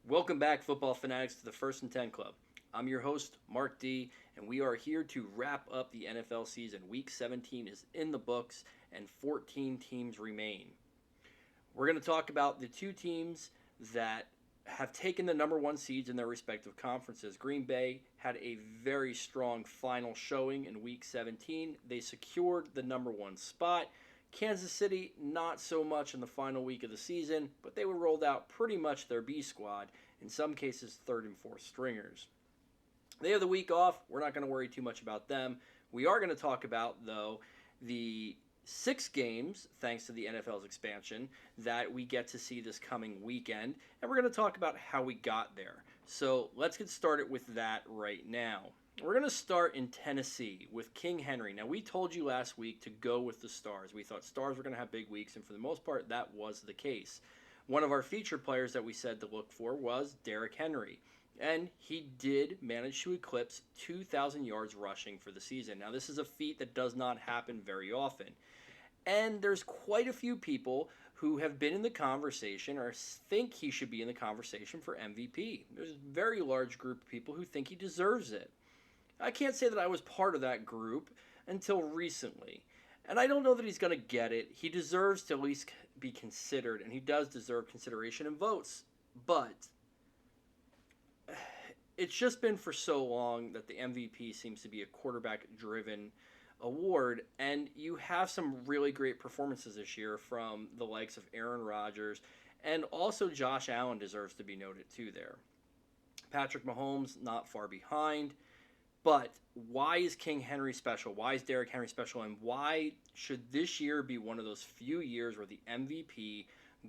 Welcome back, football fanatics, to the First and 10 Club. I'm your host, Mark D, and we are here to wrap up the NFL season. Week 17 is in the books, and 14 teams remain. We're going to talk about the two teams that have taken the number one seeds in their respective conferences. Green Bay had a very strong final showing in Week 17. They secured the number one spot. Kansas City, not so much in the final week of the season, but they were rolled out pretty much their B squad, in some cases third and fourth stringers. They have the week off. We're not going to worry too much about them. We are going to talk about, though, the 6 games, thanks to the NFL's expansion, that we get to see this coming weekend, and we're going to talk about how we got there. So let's get started with that right now. We're going to start in Tennessee with King Henry. Now, we told you last week to go with the Stars. We thought Stars were going to have big weeks, and for the most part, that was the case. One of our featured players that we said to look for was Derrick Henry, and he did manage to eclipse 2,000 yards rushing for the season. Now, this is a feat that does not happen very often, and there's quite a few people who have been in the conversation or think he should be in the conversation for MVP. There's a very large group of people who think he deserves it. I can't say that I was part of that group until recently. And I don't know that he's going to get it. He deserves to at least be considered, and he does deserve consideration and votes. But it's just been for so long that the MVP seems to be a quarterback-driven award, and you have some really great performances this year from the likes of Aaron Rodgers, and also Josh Allen deserves to be noted too there. Patrick Mahomes not far behind. But why is King Henry special? Why is Derrick Henry special? And why should this year be one of those few years where the MVP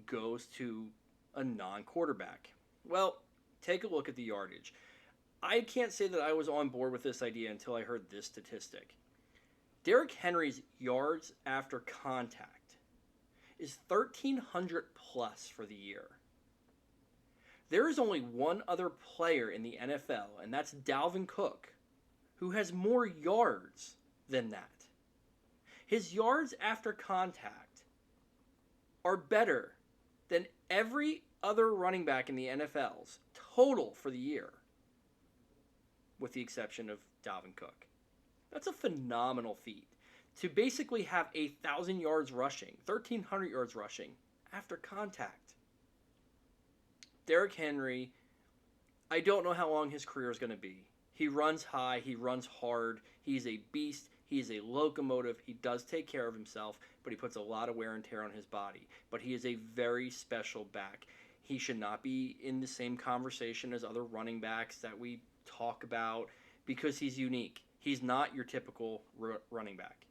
goes to a non-quarterback? Well, take a look at the yardage. I can't say that I was on board with this idea until I heard this statistic. Derrick Henry's yards after contact is 1,300 plus for the year. There is only one other player in the NFL, and that's Dalvin Cook, who has more yards than that. His yards after contact are better than every other running back in the NFL's total for the year, with the exception of Dalvin Cook. That's a phenomenal feat. To basically have 1,000 yards rushing, 1,300 yards rushing after contact. Derrick Henry, I don't know how long his career is going to be. He runs high, he runs hard, he's a beast, he's a locomotive, he does take care of himself, but he puts a lot of wear and tear on his body. But he is a very special back. He should not be in the same conversation as other running backs that we talk about because he's unique. He's not your typical running back.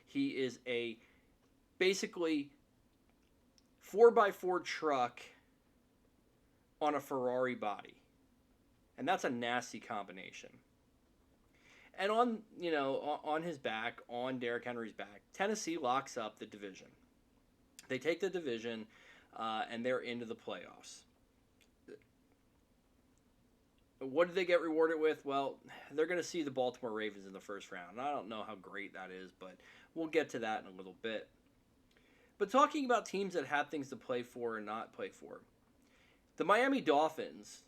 He is a basically 4x4 truck on a Ferrari body. And that's a nasty combination. And on his back, on Derrick Henry's back, Tennessee locks up the division. They take the division, and they're into the playoffs. What did they get rewarded with? Well, they're going to see the Baltimore Ravens in the first round. I don't know how great that is, but we'll get to that in a little bit. But talking about teams that have things to play for and not play for, the Miami Dolphins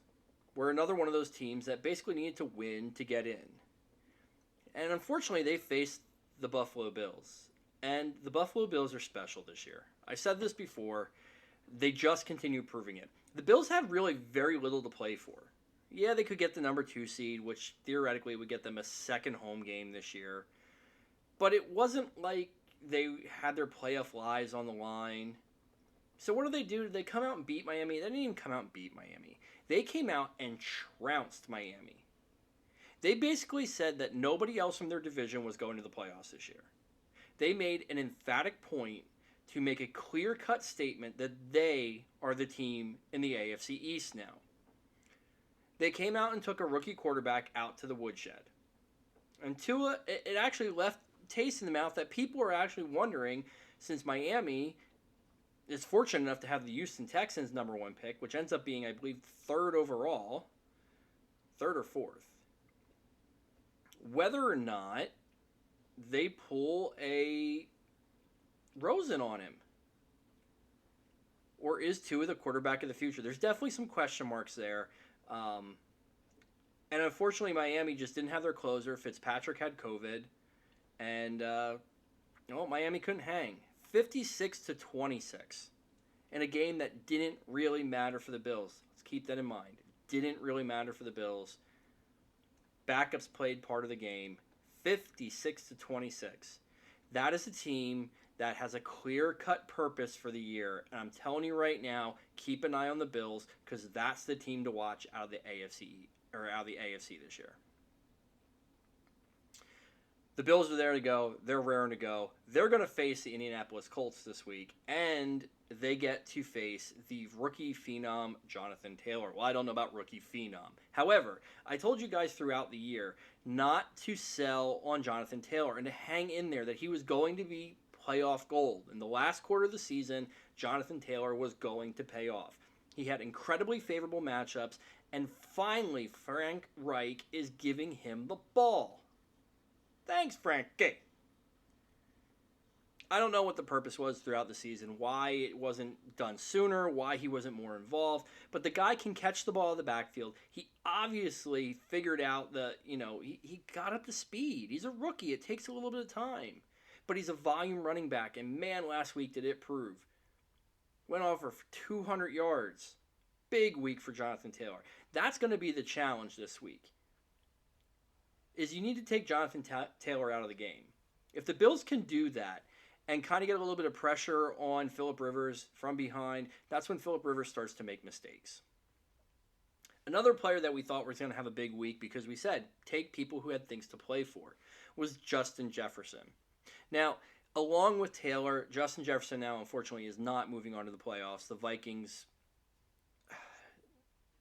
were another one of those teams that basically needed to win to get in. And unfortunately, they faced the Buffalo Bills. And the Buffalo Bills are special this year. I said this before. They just continue proving it. The Bills had really very little to play for. Yeah, they could get the number 2 seed, which theoretically would get them a second home game this year. But it wasn't like they had their playoff lives on the line. So what do? Did they come out and beat Miami? They didn't even come out and beat Miami. They came out and trounced Miami. They basically said that nobody else from their division was going to the playoffs this year. They made an emphatic point to make a clear-cut statement that they are the team in the AFC East now. They came out and took a rookie quarterback out to the woodshed. And Tua, it actually left taste in the mouth that people are actually wondering, since Miami is fortunate enough to have the Houston Texans number 1 pick, which ends up being, I believe, 3rd overall, 3rd or 4th. Whether or not they pull a Rosen on him, or is Tua the quarterback of the future? There's definitely some question marks there. And unfortunately, Miami just didn't have their closer. Fitzpatrick had COVID, and Miami couldn't hang. 56-26 in a game that didn't really matter for the Bills. Let's keep that in mind. It didn't really matter for the Bills. Backups played part of the game. 56-26. That is a team that has a clear-cut purpose for the year. And I'm telling you right now, keep an eye on the Bills because that's the team to watch out of the AFC this year. The Bills are there to go. They're raring to go. They're going to face the Indianapolis Colts this week, and they get to face the rookie phenom, Jonathan Taylor. Well, I don't know about rookie phenom. However, I told you guys throughout the year not to sell on Jonathan Taylor and to hang in there, that he was going to be playoff gold. In the last quarter of the season, Jonathan Taylor was going to pay off. He had incredibly favorable matchups, and finally, Frank Reich is giving him the ball. Thanks, Frankie. I don't know what the purpose was throughout the season, why it wasn't done sooner, why he wasn't more involved, but the guy can catch the ball in the backfield. He obviously figured out he got up to speed. He's a rookie. It takes a little bit of time, but he's a volume running back, and man, last week did it prove. Went off for 200 yards. Big week for Jonathan Taylor. That's going to be the challenge this week. Is you need to take Jonathan Taylor out of the game. If the Bills can do that and kind of get a little bit of pressure on Phillip Rivers from behind, that's when Phillip Rivers starts to make mistakes. Another player that we thought was going to have a big week, because we said take people who had things to play for, was Justin Jefferson. Now, along with Taylor, Justin Jefferson now unfortunately is not moving on to the playoffs. The Vikings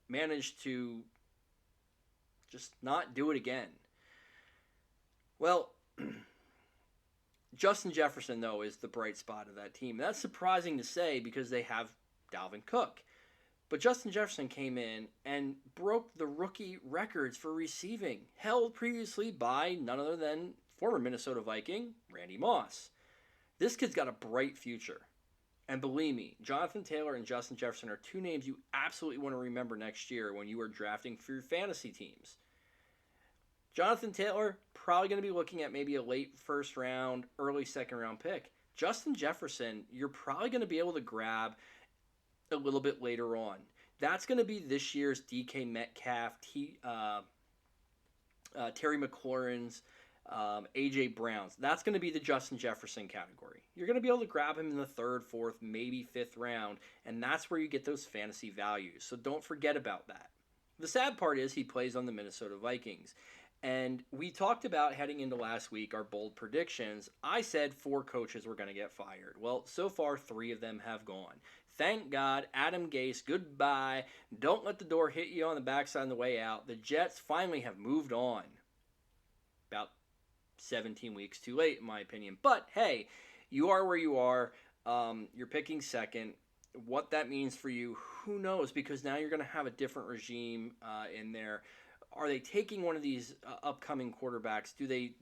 managed to just not do it again. Well, Justin Jefferson, though, is the bright spot of that team. That's surprising to say because they have Dalvin Cook. But Justin Jefferson came in and broke the rookie records for receiving, held previously by none other than former Minnesota Viking, Randy Moss. This kid's got a bright future. And believe me, Jonathan Taylor and Justin Jefferson are two names you absolutely want to remember next year when you are drafting for your fantasy teams. Jonathan Taylor, probably going to be looking at maybe a late first round, early second round pick. Justin Jefferson, you're probably going to be able to grab a little bit later on. That's going to be this year's DK Metcalf, Terry McLaurin's, A.J. Brown's. That's going to be the Justin Jefferson category. You're going to be able to grab him in the third, fourth, maybe fifth round, and that's where you get those fantasy values. So don't forget about that. The sad part is he plays on the Minnesota Vikings. And we talked about heading into last week our bold predictions. I said 4 coaches were going to get fired. Well, so far 3 of them have gone. Thank God, Adam Gase, goodbye. Don't let the door hit you on the backside on the way out. The Jets finally have moved on. About 17 weeks too late, in my opinion. But, hey, you are where you are. You're picking second. What that means for you, who knows? Because now you're going to have a different regime in there. Are they taking one of these upcoming quarterbacks? Do they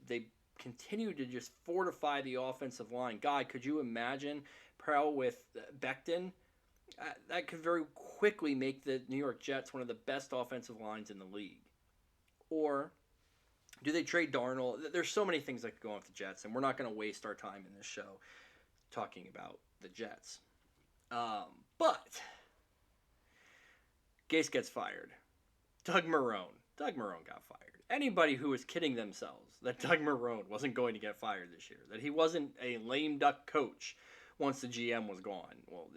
continue to just fortify the offensive line? God, could you imagine Perel with Becton? That could very quickly make the New York Jets one of the best offensive lines in the league. Or do they trade Darnold? There's so many things that could go on with the Jets, and we're not going to waste our time in this show talking about the Jets. But Gase gets fired. Doug Marrone got fired. Anybody who was kidding themselves that Doug Marrone wasn't going to get fired this year, that he wasn't a lame duck coach once the GM was gone, well,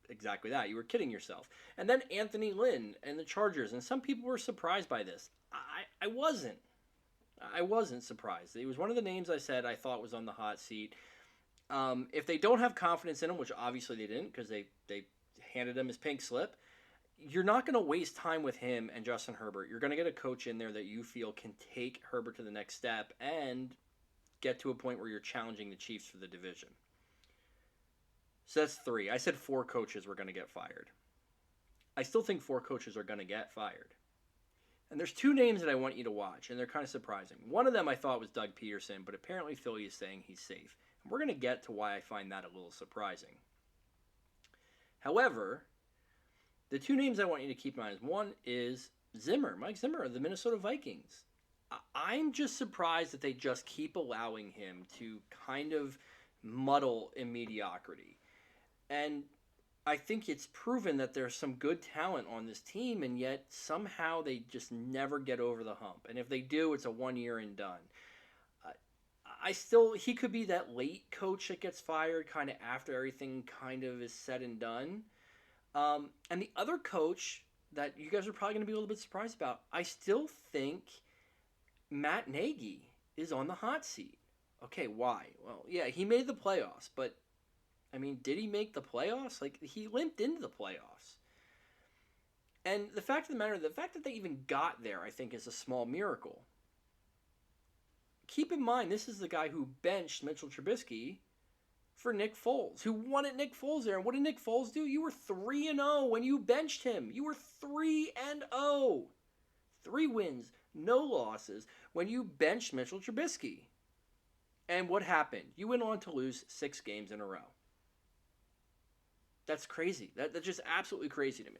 exactly that. You were kidding yourself. And then Anthony Lynn and the Chargers, and some people were surprised by this. I wasn't. I wasn't surprised. It was one of the names I said I thought was on the hot seat. If they don't have confidence in him, which obviously they didn't because they handed him his pink slip, you're not going to waste time with him and Justin Herbert. You're going to get a coach in there that you feel can take Herbert to the next step and get to a point where you're challenging the Chiefs for the division. So that's 3. I said 4 coaches were going to get fired. I still think 4 coaches are going to get fired. And there's 2 names that I want you to watch, and they're kind of surprising. One of them I thought was Doug Peterson, but apparently Philly is saying he's safe. And we're going to get to why I find that a little surprising. However, the two names I want you to keep in mind is one is Zimmer, Mike Zimmer of the Minnesota Vikings. I'm just surprised that they just keep allowing him to kind of muddle in mediocrity. And I think it's proven that there's some good talent on this team, and yet somehow they just never get over the hump. And if they do, it's a 1 year and done. He could be that late coach that gets fired kind of after everything kind of is said and done. And the other coach that you guys are probably going to be a little bit surprised about, I still think Matt Nagy is on the hot seat. Okay, why? Well, yeah, he made the playoffs, but I mean, did he make the playoffs? Like, he limped into the playoffs. And the fact of the matter, the fact that they even got there, I think, is a small miracle. Keep in mind, this is the guy who benched Mitchell Trubisky for Nick Foles, who wanted Nick Foles there. And what did Nick Foles do? You were 3-0 when you benched him. You were 3-0. 3 wins, no losses when you benched Mitchell Trubisky. And what happened? You went on to lose 6 games in a row. That's crazy. That's just absolutely crazy to me.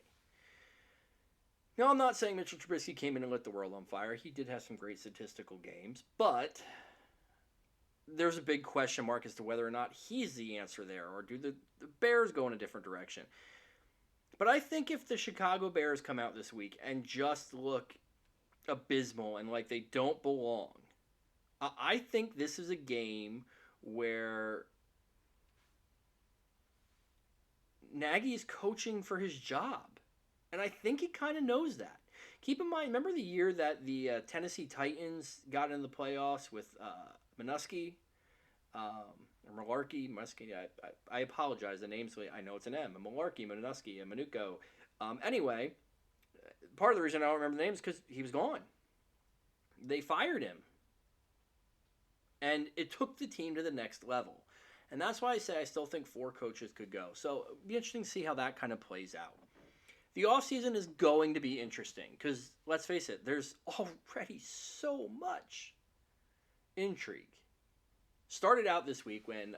Now, I'm not saying Mitchell Trubisky came in and lit the world on fire. He did have some great statistical games, but there's a big question mark as to whether or not he's the answer there, or do the Bears go in a different direction. But I think if the Chicago Bears come out this week and just look abysmal and like they don't belong, I think this is a game where Nagy is coaching for his job. And I think he kind of knows that. Keep in mind, remember the year that the Tennessee Titans got into the playoffs with Minuski? Or Malarkey, Muskie, I apologize, the names, I know it's an M. Malarkey, Minuski, Minuko. Anyway, part of the reason I don't remember the names is because he was gone. They fired him. And it took the team to the next level. And that's why I say I still think 4 coaches could go. So it'll be interesting to see how that kind of plays out. The offseason is going to be interesting because, let's face it, there's already so much intrigue. Started out this week when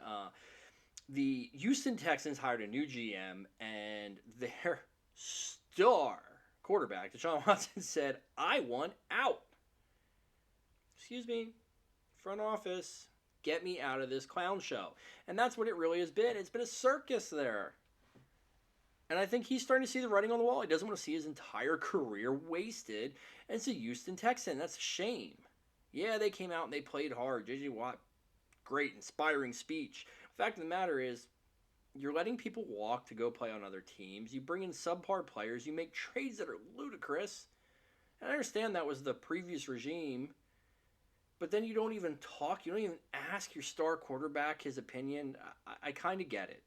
the Houston Texans hired a new GM, and their star quarterback, Deshaun Watson, said, "I want out." Excuse me, front office, get me out of this clown show. And that's what it really has been. It's been a circus there. And I think he's starting to see the writing on the wall. He doesn't want to see his entire career wasted as a Houston Texan. That's a shame. Yeah, they came out and they played hard. J.J. Watt, great, inspiring speech. The fact of the matter is, you're letting people walk to go play on other teams. You bring in subpar players. You make trades that are ludicrous. And I understand that was the previous regime. But then you don't even talk. You don't even ask your star quarterback his opinion. I kind of get it.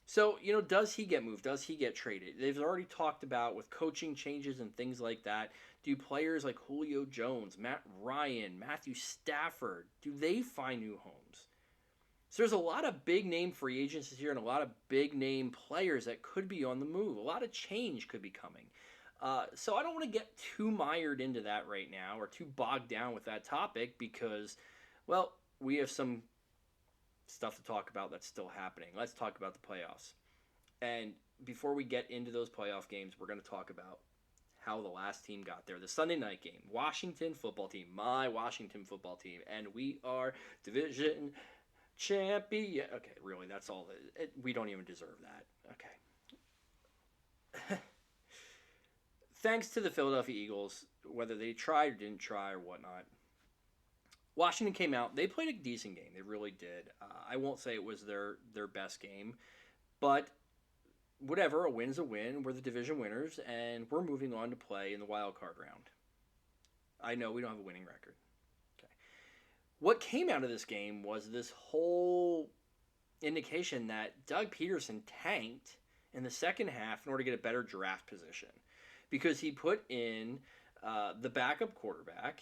So, does he get moved? Does he get traded? They've already talked about with coaching changes and things like that. Do players like Julio Jones, Matt Ryan, Matthew Stafford, do they find new homes? So there's a lot of big-name free agents here and a lot of big-name players that could be on the move. A lot of change could be coming. So I don't want to get too mired into that right now or too bogged down with that topic because, well, we have some stuff to talk about that's still happening. Let's talk about the playoffs. And before we get into those playoff games, we're going to talk about how the last team got there. The Sunday night game, Washington football team, my Washington football team, and we are division champion. Okay, really, that's all. We don't even deserve that. Okay. Thanks to the Philadelphia Eagles, whether they tried or didn't try or whatnot, Washington came out. They played a decent game. They really did. I won't say it was their best game, but whatever, a win's a win. We're the division winners, and we're moving on to play in the Wildcard round. I know we don't have a winning record. Okay. What came out of this game was this whole indication that Doug Peterson tanked in the second half in order to get a better draft position because he put in the backup quarterback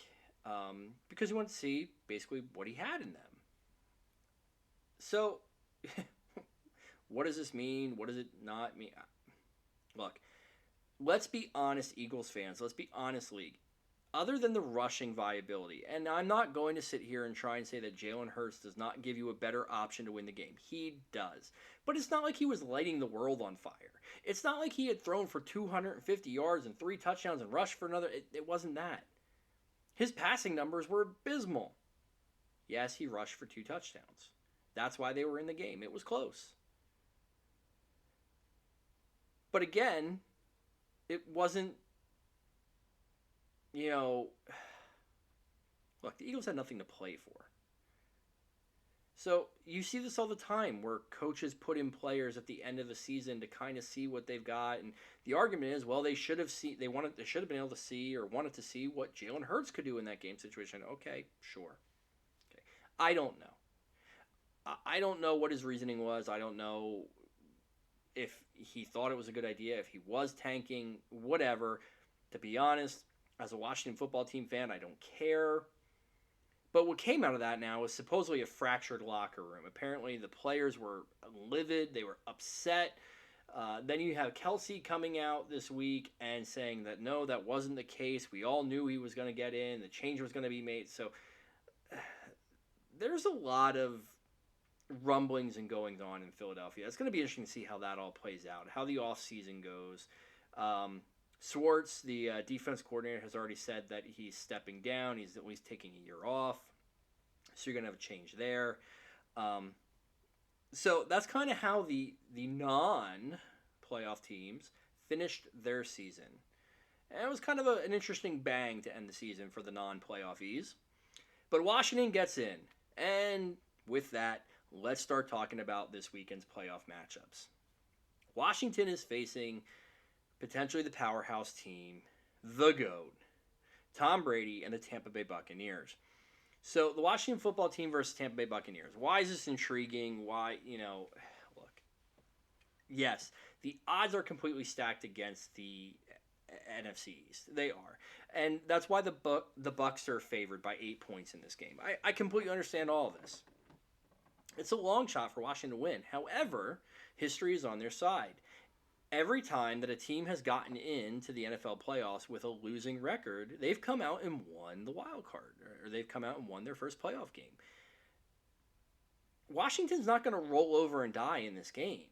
because he wanted to see basically what he had in them. So, what does this mean? What does it not mean? Look, let's be honest, Eagles fans. Let's be honest, league. other than the rushing viability, and I'm not going to sit here and try and say that Jalen Hurts does not give you a better option to win the game. He does. But it's not like he was lighting the world on fire. It's not like he had thrown for 250 yards and 3 touchdowns and rushed for another. It wasn't that. His passing numbers were abysmal. Yes, he rushed for 2 touchdowns. That's why they were in the game. It was close. But again, it wasn't, look, the Eagles had nothing to play for. So you see this all the time where coaches put in players at the end of the season to kind of see what they've got, and the argument is, well, they should have been able to see or wanted to see what Jalen Hurts could do in that game situation. Okay, sure. Okay, I don't know. I don't know what his reasoning was. I don't know if he thought it was a good idea, if he was tanking, whatever. To be honest, as a Washington football team fan, I don't care. But what came out of that now is supposedly a fractured locker room. Apparently the players were livid. They were upset. Then you have Kelsey coming out this week and saying that, no, that wasn't the case. We all knew he was going to get in. The change was going to be made. So there's a lot of rumblings and goings on in Philadelphia. It's going to be interesting to see how that all plays out, how the offseason goes. Swartz, the defense coordinator, has already said that he's stepping down. He's at least taking a year off. So you're going to have a change there. So that's kind of how the non-playoff teams finished their season. And it was kind of an interesting bang to end the season for the non-playoff-ies. But Washington gets in. And with that, let's start talking about this weekend's playoff matchups. Washington is facing potentially the powerhouse team, the GOAT, Tom Brady and the Tampa Bay Buccaneers. So the Washington football team versus Tampa Bay Buccaneers. Why is this intriguing? Why, look, yes, the odds are completely stacked against the NFC East. They are. And that's why the Bucs are favored by 8 points in this game. I completely understand all of this. It's a long shot for Washington to win. However, history is on their side. Every time that a team has gotten into the NFL playoffs with a losing record, they've come out and won the wild card, or they've come out and won their first playoff game. Washington's not going to roll over and die in this game.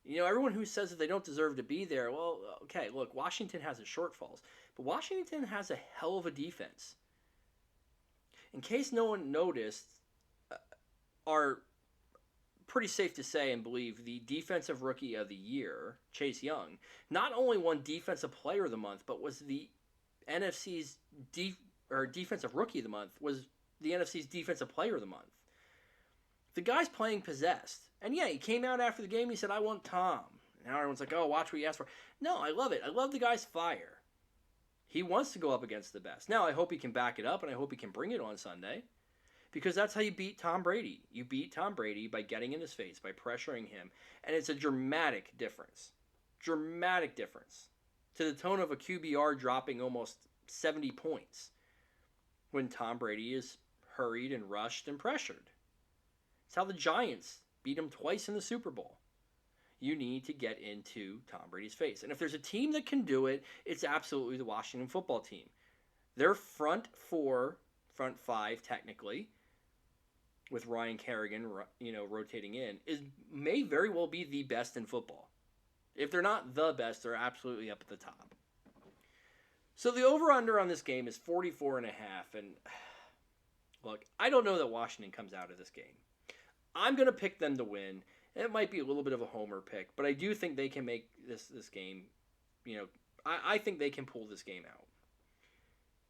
Everyone who says that they don't deserve to be there, well, okay, look, Washington has its shortfalls, but Washington has a hell of a defense. In case no one noticed, are pretty safe to say and believe the defensive rookie of the year, Chase Young, not only won defensive player of the month, but was the NFC's defensive rookie of the month, was the NFC's defensive player of the month. The guy's playing possessed. And yeah, he came out after the game, he said, I want Tom. And everyone's like, oh, watch what he asked for. No, I love it. I love the guy's fire. He wants to go up against the best. Now, I hope he can back it up, and I hope he can bring it on Sunday. Because that's how you beat Tom Brady. You beat Tom Brady by getting in his face, by pressuring him. And it's a dramatic difference. Dramatic difference. To the tone of a QBR dropping almost 70 points. When Tom Brady is hurried and rushed and pressured. It's how the Giants beat him twice in the Super Bowl. You need to get into Tom Brady's face. And if there's a team that can do it, it's absolutely the Washington football team. Their front five technically, with Ryan Kerrigan, rotating in, may very well be the best in football. If they're not the best, they're absolutely up at the top. So the over-under on this game is 44.5, and look, I don't know that Washington comes out of this game. I'm going to pick them to win. It might be a little bit of a homer pick, but I do think they can make this game, I think they can pull this game out.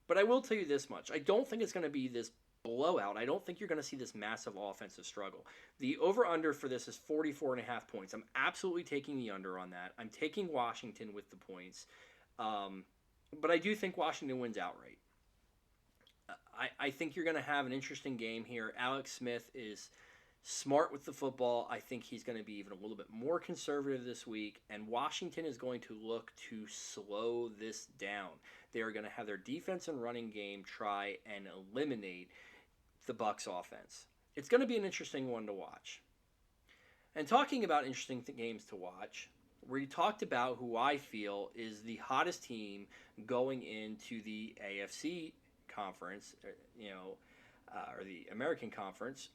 But I will tell you this much. I don't think it's going to be this blowout. I don't think you're going to see this massive offensive struggle. The over-under for this is 44.5 points. I'm absolutely taking the under on that. I'm taking Washington with the points. But I do think Washington wins outright. I think you're going to have an interesting game here. Alex Smith is smart with the football. I think he's going to be even a little bit more conservative this week, and Washington is going to look to slow this down. They are going to have their defense and running game try and eliminate the Bucs offense. It's going to be an interesting one to watch. And talking about interesting games to watch, we talked about who I feel is the hottest team going into the AFC conference, or the American Conference,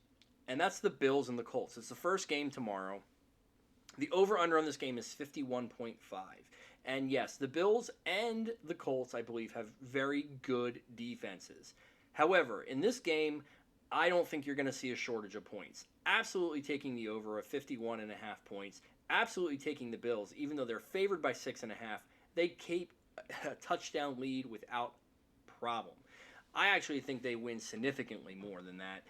and that's the Bills and the Colts. It's the first game tomorrow. The over-under on this game is 51.5. And yes, the Bills and the Colts, I believe, have very good defenses. However, in this game, I don't think you're going to see a shortage of points. Absolutely taking the over of 51.5 points. Absolutely taking the Bills, even though they're favored by 6.5. They keep a touchdown lead without problem. I actually think they win significantly more than that.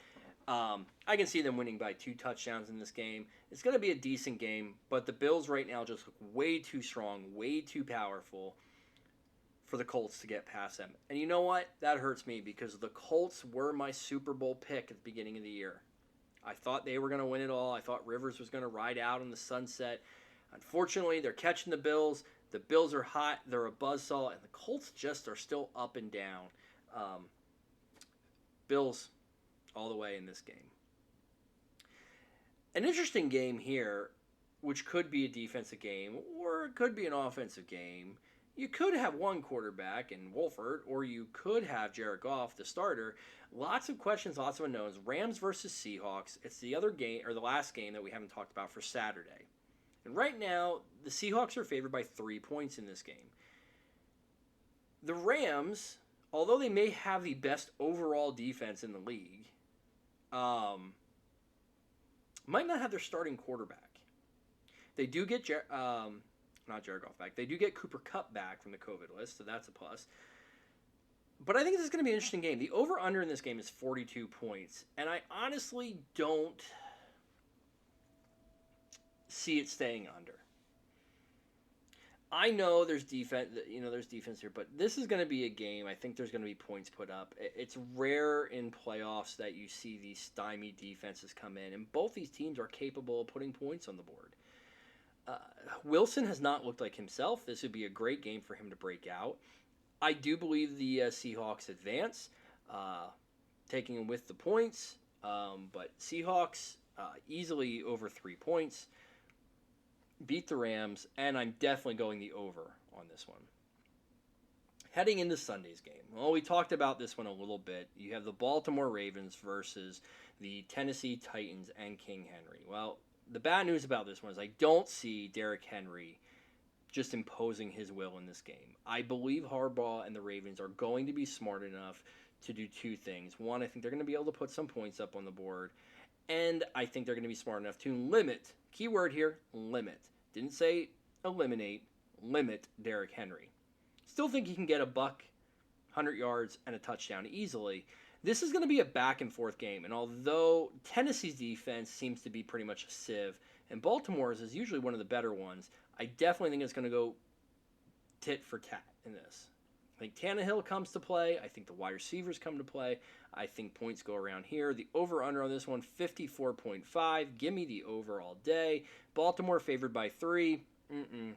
I can see them winning by 2 touchdowns in this game. It's going to be a decent game, but the Bills right now just look way too strong, way too powerful for the Colts to get past them. And you know what? That hurts me because the Colts were my Super Bowl pick at the beginning of the year. I thought they were going to win it all. I thought Rivers was going to ride out in the sunset. Unfortunately, they're catching the Bills. The Bills are hot. They're a buzzsaw. And the Colts just are still up and down. Bills all the way in this game. An interesting game here, which could be a defensive game or it could be an offensive game. You could have one quarterback in Wolford, or you could have Jared Goff, the starter. Lots of questions, lots of unknowns. Rams versus Seahawks. It's the other game, or the last game that we haven't talked about for Saturday. And right now, the Seahawks are favored by 3 points in this game. The Rams, although they may have the best overall defense in the league, might not have their starting quarterback. They do get not Jared Goff back. They do get Cooper Kupp back from the COVID list, so that's a plus. But I think this is going to be an interesting game. The over-under in this game is 42 points, and I honestly don't see it staying under. I know there's defense here, but this is going to be a game. I think there's going to be points put up. It's rare in playoffs that you see these stymied defenses come in, and both these teams are capable of putting points on the board. Wilson has not looked like himself. This would be a great game for him to break out. I do believe the Seahawks advance, taking them with the points, but Seahawks easily over 3 points. Beat the Rams, and I'm definitely going the over on this one. Heading into Sunday's game. Well, we talked about this one a little bit. You have the Baltimore Ravens versus the Tennessee Titans and King Henry. Well, the bad news about this one is I don't see Derrick Henry just imposing his will in this game. I believe Harbaugh and the Ravens are going to be smart enough to do 2 things. One, I think they're going to be able to put some points up on the board, and I think they're going to be smart enough to limit, keyword here, limit. Didn't say eliminate, limit Derrick Henry. Still think he can get a buck, 100 yards, and a touchdown easily. This is going to be a back-and-forth game, and although Tennessee's defense seems to be pretty much a sieve, and Baltimore's is usually one of the better ones, I definitely think it's going to go tit for tat in this. I think Tannehill comes to play. I think the wide receivers come to play. I think points go around here. The over-under on this one, 54.5. Give me the over all day. Baltimore favored by 3.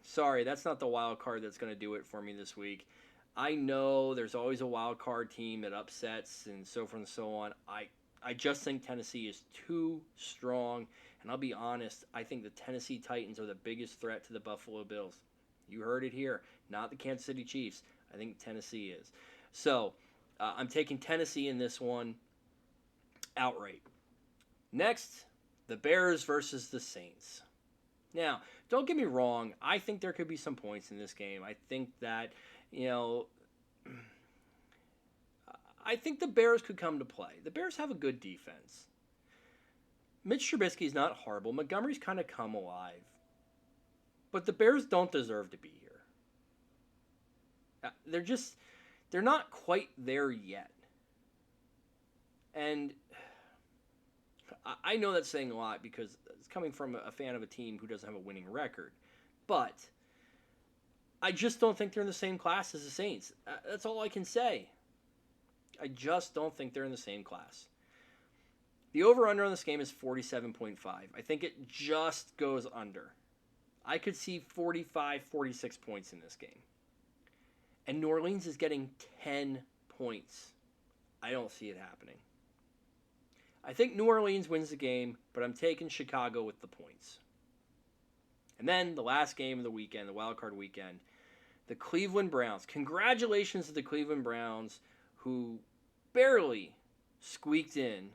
Sorry, that's not the wild card that's going to do it for me this week. I know there's always a wild card team that upsets and so forth and so on. I just think Tennessee is too strong. And I'll be honest, I think the Tennessee Titans are the biggest threat to the Buffalo Bills. You heard it here, not the Kansas City Chiefs. I think Tennessee is. So I'm taking Tennessee in this one outright. Next, the Bears versus the Saints. Now, don't get me wrong. I think there could be some points in this game. I think that, I think the Bears could come to play. The Bears have a good defense. Mitch Trubisky's not horrible. Montgomery's kind of come alive. But the Bears don't deserve to be here. They're not quite there yet. And I know that's saying a lot because it's coming from a fan of a team who doesn't have a winning record. But I just don't think they're in the same class as the Saints. That's all I can say. I just don't think they're in the same class. The over-under on this game is 47.5. I think it just goes under. I could see 45, 46 points in this game. And New Orleans is getting 10 points. I don't see it happening. I think New Orleans wins the game, but I'm taking Chicago with the points. And then the last game of the weekend, the Wildcard weekend, the Cleveland Browns. Congratulations to the Cleveland Browns, who barely squeaked in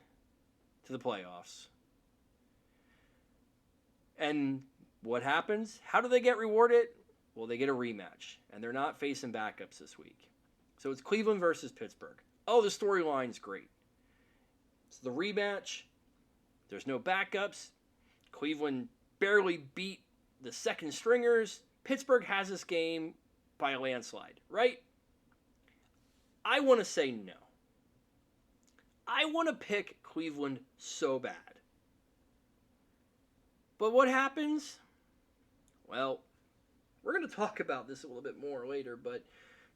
to the playoffs. And what happens? How do they get rewarded? Well, they get a rematch, and they're not facing backups this week. So it's Cleveland versus Pittsburgh. Oh, the storyline's great. It's the rematch. There's no backups. Cleveland barely beat the second stringers. Pittsburgh has this game by a landslide, right? I want to say no. I want to pick Cleveland so bad. But what happens? Well, we're going to talk about this a little bit more later, but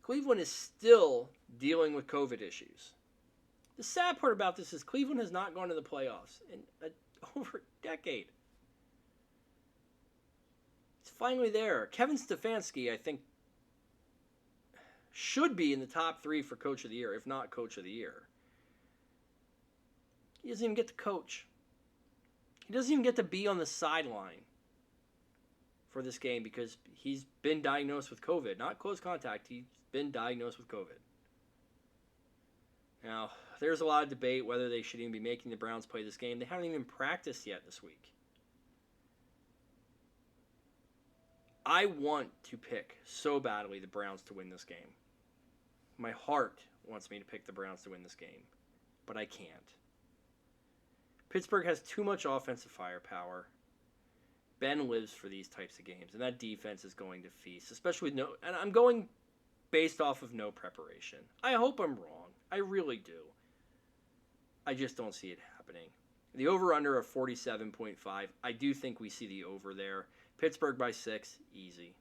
Cleveland is still dealing with COVID issues. The sad part about this is Cleveland has not gone to the playoffs in over a decade. It's finally there. Kevin Stefanski, I think, should be in the top 3 for Coach of the Year, if not Coach of the Year. He doesn't even get to coach. He doesn't even get to be on the sideline for this game because he's been diagnosed with COVID. Not close contact. He's been diagnosed with COVID. Now, there's a lot of debate whether they should even be making the Browns play this game. They haven't even practiced yet this week. I want to pick so badly the Browns to win this game. My heart wants me to pick the Browns to win this game, but I can't. Pittsburgh has too much offensive firepower. Ben lives for these types of games, and that defense is going to feast, especially with and I'm going based off of no preparation. I hope I'm wrong. I really do. I just don't see it happening. The over-under of 47.5, I do think we see the over there. Pittsburgh by 6, easy.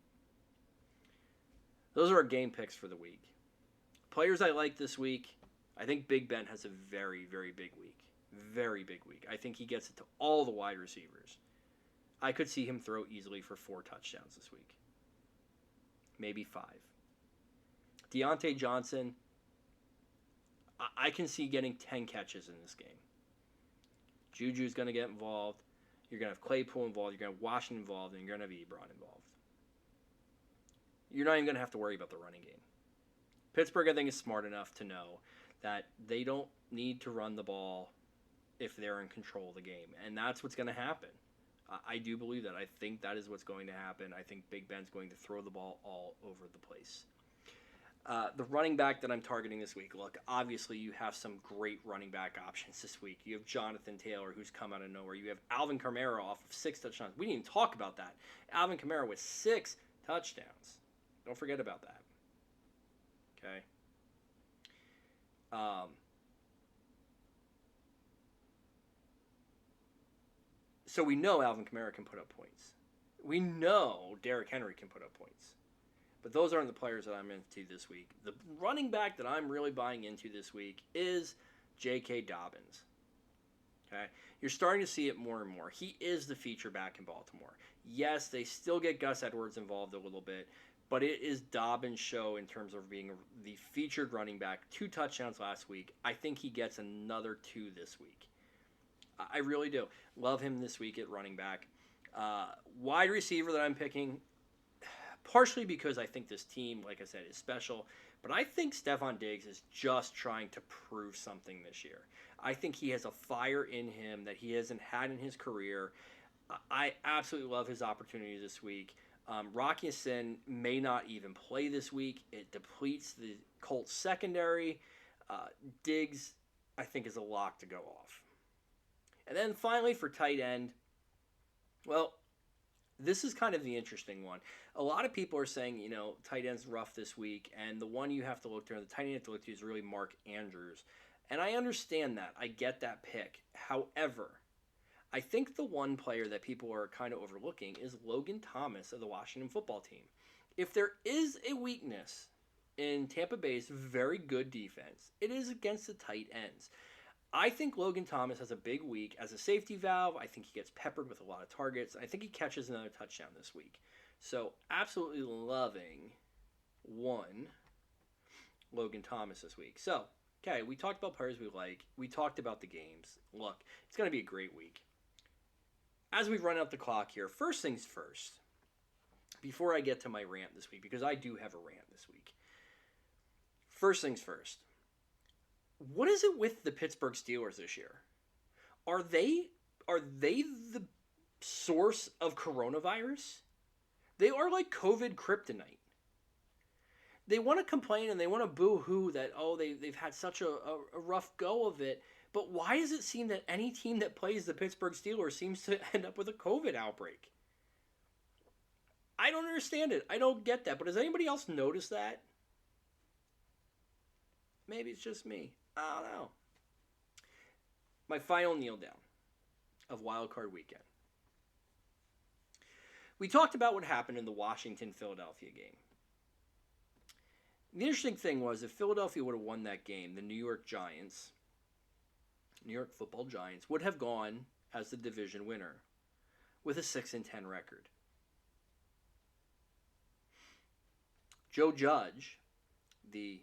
Those are our game picks for the week. Players I like this week, I think Big Ben has a very, very big week. Very big week. I think he gets it to all the wide receivers. I could see him throw easily for 4 touchdowns this week. Maybe 5. Deontay Johnson, I can see getting 10 catches in this game. Juju's going to get involved. You're going to have Claypool involved. You're going to have Washington involved. And you're going to have Ebron involved. You're not even going to have to worry about the running game. Pittsburgh, I think, is smart enough to know that they don't need to run the ball if they're in control of the game. And that's what's going to happen. I do believe that. I think that is what's going to happen. I think Big Ben's going to throw the ball all over the place. The running back that I'm targeting this week, look, obviously you have some great running back options this week. You have Jonathan Taylor, who's come out of nowhere. You have Alvin Kamara off of 6 touchdowns. We didn't even talk about that. Alvin Kamara with 6 touchdowns. Don't forget about that. Okay? So we know Alvin Kamara can put up points. We know Derrick Henry can put up points. But those aren't the players that I'm into this week. The running back that I'm really buying into this week is J.K. Dobbins. Okay? You're starting to see it more and more. He is the feature back in Baltimore. Yes, they still get Gus Edwards involved a little bit, but it is Dobbins' show in terms of being the featured running back. 2 touchdowns last week. I think he gets another 2 this week. I really do. Love him this week at running back. Wide receiver that I'm picking, partially because I think this team, like I said, is special, but I think Stephon Diggs is just trying to prove something this year. I think he has a fire in him that he hasn't had in his career. I absolutely love his opportunity this week. Rocky Sin may not even play this week. It depletes the Colts secondary. Diggs, I think, is a lock to go off. And then finally for tight end, well, this is kind of the interesting one. A lot of people are saying, tight end's rough this week, and the one you have to look to, the tight end you have to look to is really Mark Andrews. And I understand that. I get that pick. However, I think the one player that people are kind of overlooking is Logan Thomas of the Washington football team. If there is a weakness in Tampa Bay's very good defense, it is against the tight ends. I think Logan Thomas has a big week as a safety valve. I think he gets peppered with a lot of targets. I think he catches another touchdown this week. So absolutely loving Logan Thomas this week. So, okay, we talked about players we like. We talked about the games. Look, it's going to be a great week. As we run out the clock here, first things first, before I get to my rant this week, because I do have a rant this week. First things first. What is it with the Pittsburgh Steelers this year? Are they the source of coronavirus? They are like COVID kryptonite. They want to complain and they want to boo-hoo that, they've had such a rough go of it. But why does it seem that any team that plays the Pittsburgh Steelers seems to end up with a COVID outbreak? I don't understand it. I don't get that. But has anybody else noticed that? Maybe it's just me. I don't know. My final kneel down of Wildcard weekend. We talked about what happened in the Washington-Philadelphia game. The interesting thing was, if Philadelphia would have won that game, the New York Football Giants, would have gone as the division winner with a 6-10 record. Joe Judge, the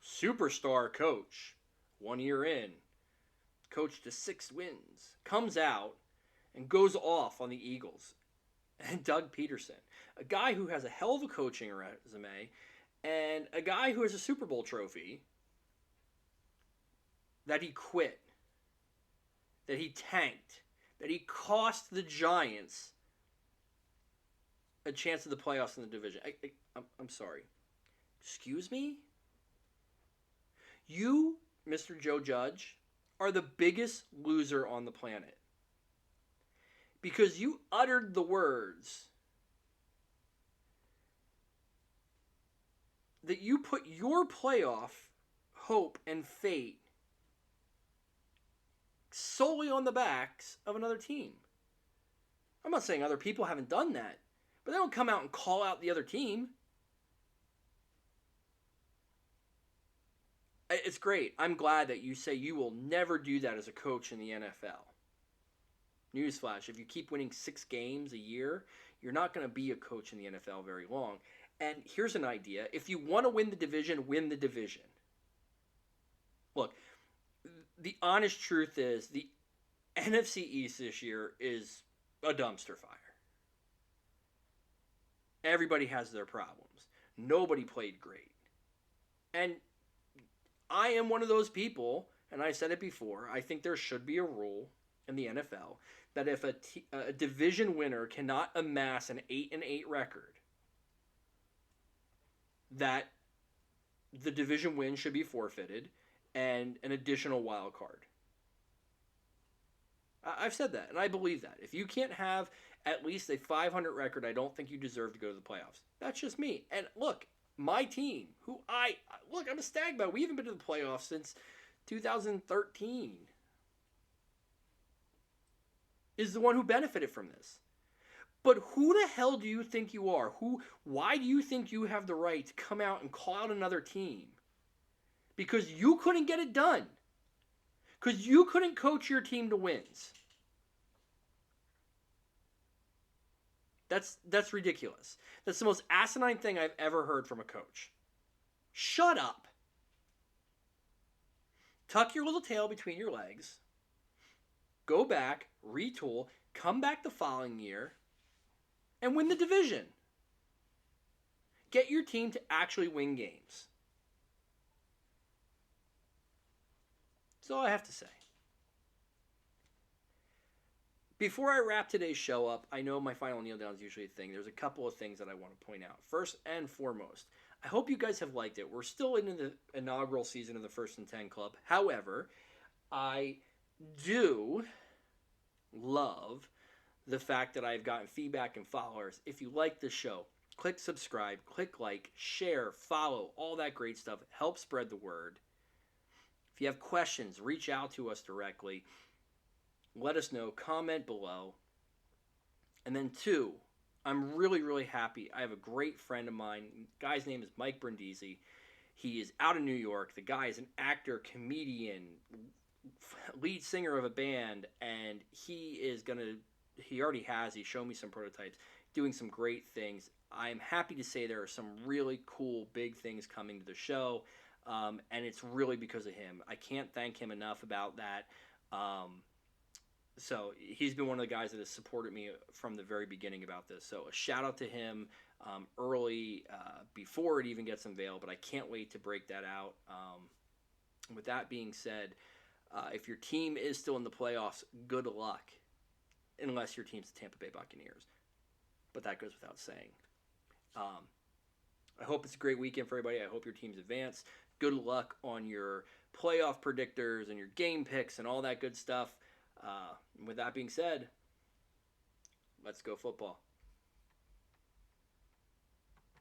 superstar coach, 1 year in, coached to 6 wins, comes out and goes off on the Eagles. And Doug Peterson, a guy who has a hell of a coaching resume and a guy who has a Super Bowl trophy, that he quit, that he tanked, that he cost the Giants a chance at the playoffs in the division. I'm sorry. Excuse me? You, Mr. Joe Judge, are the biggest loser on the planet. Because you uttered the words that you put your playoff hope and fate solely on the backs of another team. I'm not saying other people haven't done that, but they don't come out and call out the other team. It's great. I'm glad that you say you will never do that as a coach in the NFL. Newsflash, if you keep winning 6 games a year, you're not going to be a coach in the NFL very long. And here's an idea. If you want to win the division, win the division. Look, the honest truth is the NFC East this year is a dumpster fire. Everybody has their problems. Nobody played great. And I am one of those people, and I said it before, I think there should be a rule in the NFL that if a division winner cannot amass an 8-8 record, that the division win should be forfeited and an additional wild card. I've said that, and I believe that. If you can't have at least a 500 record, I don't think you deserve to go to the playoffs. That's just me. And look, my team, I'm a Stagbat. We haven't been to the playoffs since 2013. Is the one who benefited from this. But who the hell do you think you are? Why do you think you have the right to come out and call out another team? Because you couldn't get it done. Because you couldn't coach your team to wins. That's ridiculous. That's the most asinine thing I've ever heard from a coach. Shut up. Tuck your little tail between your legs. Go back, retool, come back the following year, and win the division. Get your team to actually win games. That's all I have to say. Before I wrap today's show up, I know my final kneel down is usually a thing. There's a couple of things that I want to point out. First and foremost, I hope you guys have liked it. We're still in the inaugural season of the First and 10 Club. However, I do love the fact that I've gotten feedback and followers. If you like the show, click subscribe, click like, share, follow, all that great stuff. Help spread the word. If you have questions, reach out to us directly. Let us know. Comment below. And then 2, I'm really, really happy. I have a great friend of mine. The guy's name is Mike Brindisi. He is out of New York. The guy is an actor, comedian, lead singer of a band, and he already has, he showed me some prototypes, doing some great things. I'm happy to say there are some really cool, big things coming to the show, and it's really because of him. I can't thank him enough about that. So he's been one of the guys that has supported me from the very beginning about this. So a shout out to him early before it even gets unveiled. But I can't wait to break that out. With that being said, if your team is still in the playoffs, good luck. Unless your team's the Tampa Bay Buccaneers. But that goes without saying. I hope it's a great weekend for everybody. I hope your teams advance. Good luck on your playoff predictors and your game picks and all that good stuff. With that being said, let's go football.